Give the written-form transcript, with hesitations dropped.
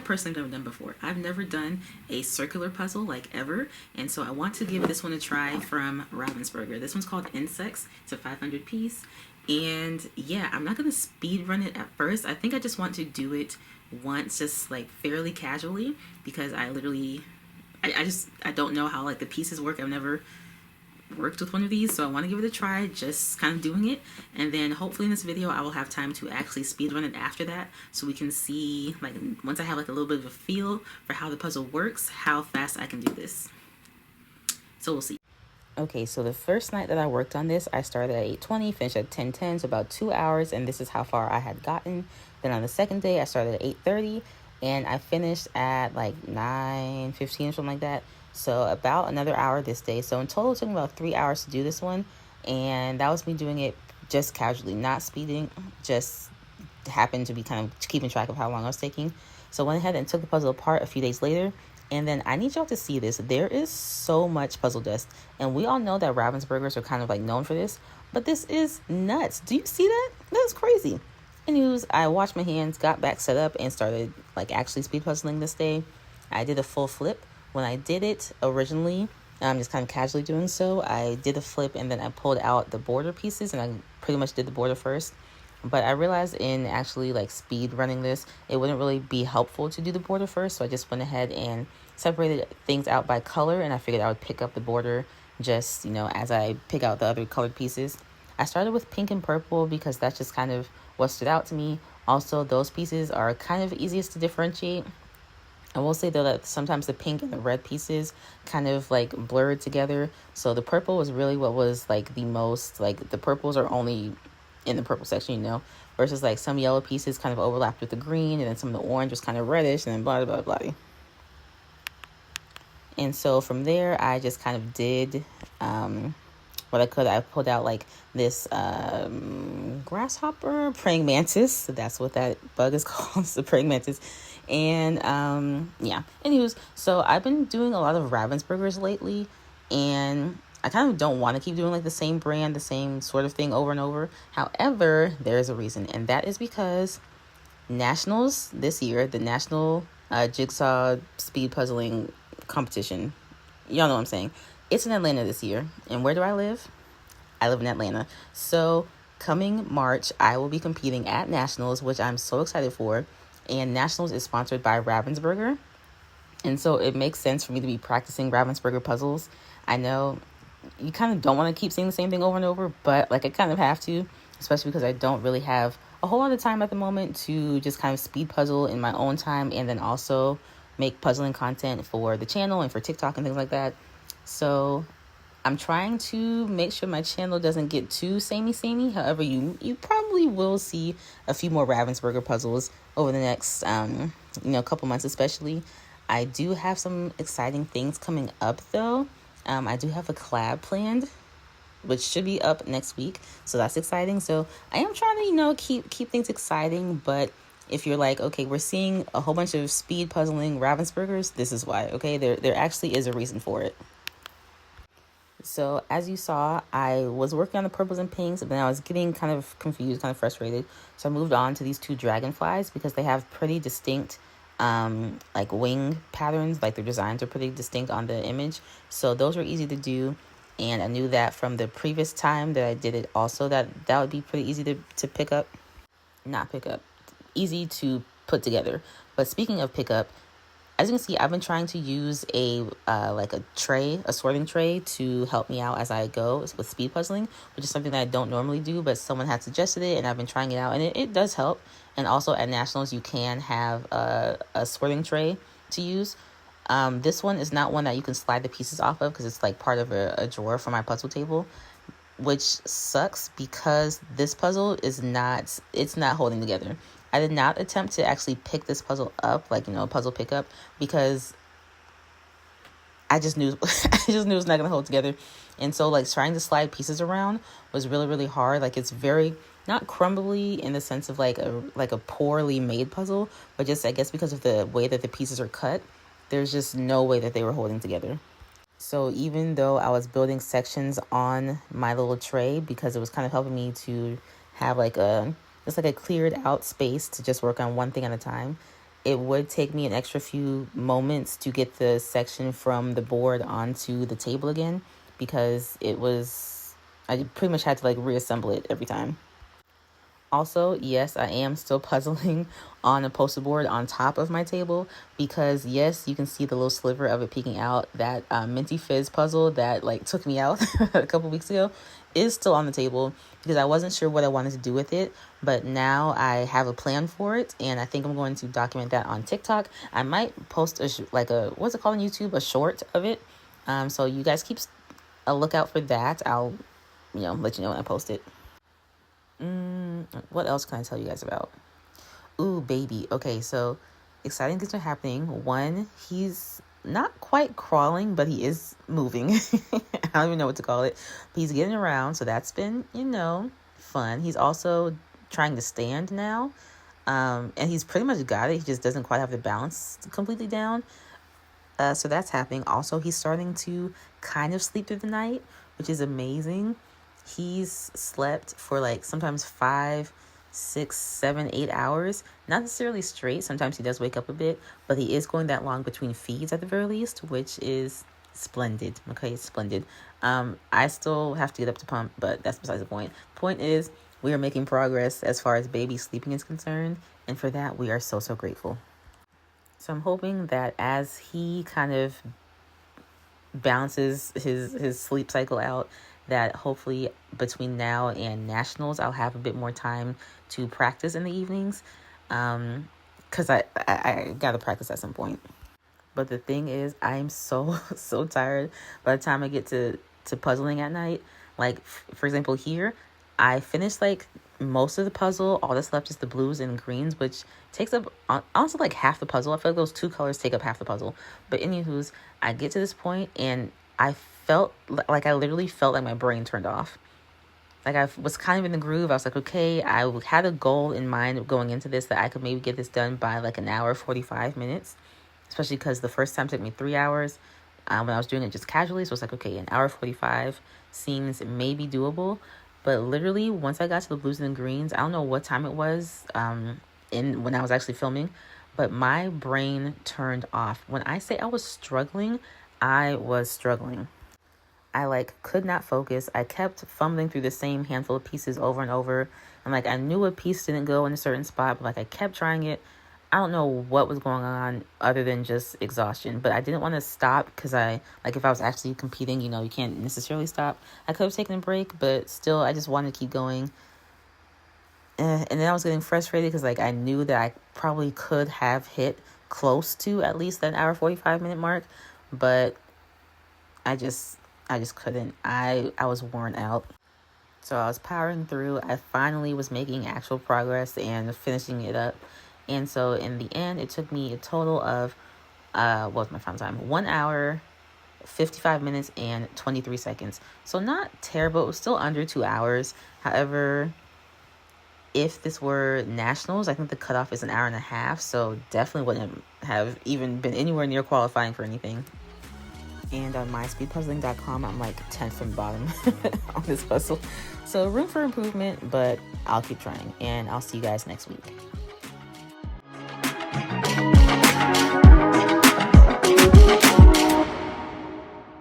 personally have never done before. I've never done a circular puzzle like ever, and so I want to give this one a try from Ravensburger. This one's called Insects. It's a 500 piece, and yeah, I'm not gonna speed run it at first. I think I just want to do it once, just like fairly casually, because I literally, I don't know how like the pieces work. I've never worked with one of these, so I want to give it a try, just kind of doing it, and then hopefully in this video I will have time to actually speed run it after that, so we can see, like, once I have like a little bit of a feel for how the puzzle works, how fast I can do this. So we'll see. Okay, so the first night that I worked on this, I started at 8:20, finished at 10:10, so about 2 hours, and this is how far I had gotten. Then on the second day I started at 8:30 and I finished at like 9:15 or something like that. So about another hour this day. So in total it took me about 3 hours to do this one, and that was me doing it just casually, not speeding, just happened to be kind of keeping track of how long I was taking. So I went ahead and took the puzzle apart a few days later, and then I need y'all to see this. There is so much puzzle dust, and we all know that Ravensburgers are kind of like known for this, but this is nuts. Do you see that? That's crazy. Anyways, I washed my hands, got back set up, and started like actually speed puzzling this day. I did a full flip. When I did it originally, I'm just kind of casually doing so, I did a flip and then I pulled out the border pieces, and I pretty much did the border first. But I realized in actually like speed running this, it wouldn't really be helpful to do the border first, so I just went ahead and separated things out by color, and I figured I would pick up the border just, you know, as I pick out the other colored pieces. I started with pink and purple because that's just kind of what stood out to me. Also, those pieces are kind of easiest to differentiate. I will say though that sometimes the pink and the red pieces kind of like blurred together. So the purple was really what was like the most, like the purples are only in the purple section, you know, versus like some yellow pieces kind of overlapped with the green, and then some of the orange was kind of reddish, and then blah, blah, blah, blah. And so from there, I just kind of did what I could. I pulled out like this grasshopper, praying mantis. So that's what that bug is called, the praying mantis. And yeah, anyways, so I've been doing a lot of Ravensburgers lately, and I kind of don't want to keep doing like the same brand, the same sort of thing over and over. However, there's a reason, and that is because Nationals this year, the National Jigsaw Speed Puzzling Competition, y'all know what I'm saying, it's in Atlanta this year. And where do I live? I live in Atlanta. So coming March, I will be competing at Nationals, which I'm so excited for. And Nationals is sponsored by Ravensburger, and so it makes sense for me to be practicing Ravensburger puzzles. I know you kind of don't want to keep saying the same thing over and over, but like I kind of have to, especially because I don't really have a whole lot of time at the moment to just kind of speed puzzle in my own time, and then also make puzzling content for the channel and for TikTok and things like that. So I'm trying to make sure my channel doesn't get too samey. However, you probably will see a few more Ravensburger puzzles over the next couple months, especially. I do have some exciting things coming up though. I do have a collab planned, which should be up next week, so that's exciting. So I am trying to keep things exciting, but if you're like, okay, we're seeing a whole bunch of speed puzzling Ravensburgers, this is why. Okay, there actually is a reason for it. So as you saw, I was working on the purples and pinks, but then I was getting kind of confused, kind of frustrated. So I moved on to these two dragonflies because they have pretty distinct like wing patterns, like their designs are pretty distinct on the image. So those were easy to do. And I knew that from the previous time that I did it also, that would be pretty easy to pick up. Not pick up. Easy to put together. But speaking of pick up, as you can see, I've been trying to use a sorting tray to help me out as I go with speed puzzling, which is something that I don't normally do, but someone had suggested it, and I've been trying it out, and it does help. And also at Nationals, you can have a sorting tray to use. This one is not one that you can slide the pieces off of because it's like part of a drawer for my puzzle table, which sucks because this puzzle it's not holding together. I did not attempt to actually pick this puzzle up, like, a puzzle pickup, because I just knew it was not going to hold together. And so, like, trying to slide pieces around was really, really hard. Like, it's very, not crumbly in the sense of, like a poorly made puzzle, but just, I guess, because of the way that the pieces are cut, there's just no way that they were holding together. So even though I was building sections on my little tray, because it was kind of helping me to have, like, a cleared out space to just work on one thing at a time, it would take me an extra few moments to get the section from the board onto the table again, because I pretty much had to like reassemble it every time. Also, yes, I am still puzzling on a poster board on top of my table, because yes, you can see the little sliver of it peeking out. That Minty Fizz puzzle that like took me out a couple weeks ago is still on the table, because I wasn't sure what I wanted to do with it, but now I have a plan for it, and I think I'm going to document that on TikTok. I might post what's it called on YouTube, a short of it. So you guys keep a lookout for that. I'll let you know when I post it. What else can I tell you guys about? Ooh, baby. Okay, so exciting things are happening. One, he's not quite crawling, but he is moving. I don't even know what to call it. But he's getting around, so that's been, fun. He's also trying to stand now. And he's pretty much got it. He just doesn't quite have the balance completely down. So that's happening. Also, he's starting to kind of sleep through the night, which is amazing. He's slept for like sometimes 5, 6, 7, 8 hours. Not necessarily straight. Sometimes he does wake up a bit, but he is going that long between feeds at the very least, which is splendid. Okay, it's splendid. I still have to get up to pump, but that's besides the point. Point is, we are making progress as far as baby sleeping is concerned, and for that, we are so, so grateful. So I'm hoping that as he kind of balances his sleep cycle out, that hopefully between now and nationals, I'll have a bit more time to practice in the evenings. Because I gotta practice at some point. But the thing is, I'm so, so tired by the time I get to puzzling at night. Like, for example, here, I finished like most of the puzzle. All that's left is the blues and greens, which takes up honestly like half the puzzle. I feel like those two colors take up half the puzzle. But anywho's, I get to this point and I literally felt like my brain turned off. Like I was kind of in the groove. I was like, okay, I had a goal in mind going into this, that I could maybe get this done by like an hour, 45 minutes, especially because the first time took me 3 hours when I was doing it just casually. So it's like, okay, an hour 45 seems maybe doable. But literally, once I got to the blues and the greens, I don't know what time it was when I was actually filming, but my brain turned off. When I say I was struggling, I was struggling. I could not focus. I kept fumbling through the same handful of pieces over and over. And I knew a piece didn't go in a certain spot, but I kept trying it. I don't know what was going on other than just exhaustion, but I didn't want to stop because if I was actually competing, you can't necessarily stop. I could have taken a break, but still, I just wanted to keep going. And then I was getting frustrated because I knew that I probably could have hit close to at least that hour 45 minute mark, but I just couldn't. I was worn out. So I was powering through. I finally was making actual progress and finishing it up. And so in the end, it took me a total of, what was my final time? 1 hour, 55 minutes, and 23 seconds. So not terrible. It was still under 2 hours. However, if this were nationals, I think the cutoff is an hour and a half. So definitely wouldn't have even been anywhere near qualifying for anything. And on myspeedpuzzling.com, I'm 10th from the bottom on this puzzle. So room for improvement, but I'll keep trying. And I'll see you guys next week.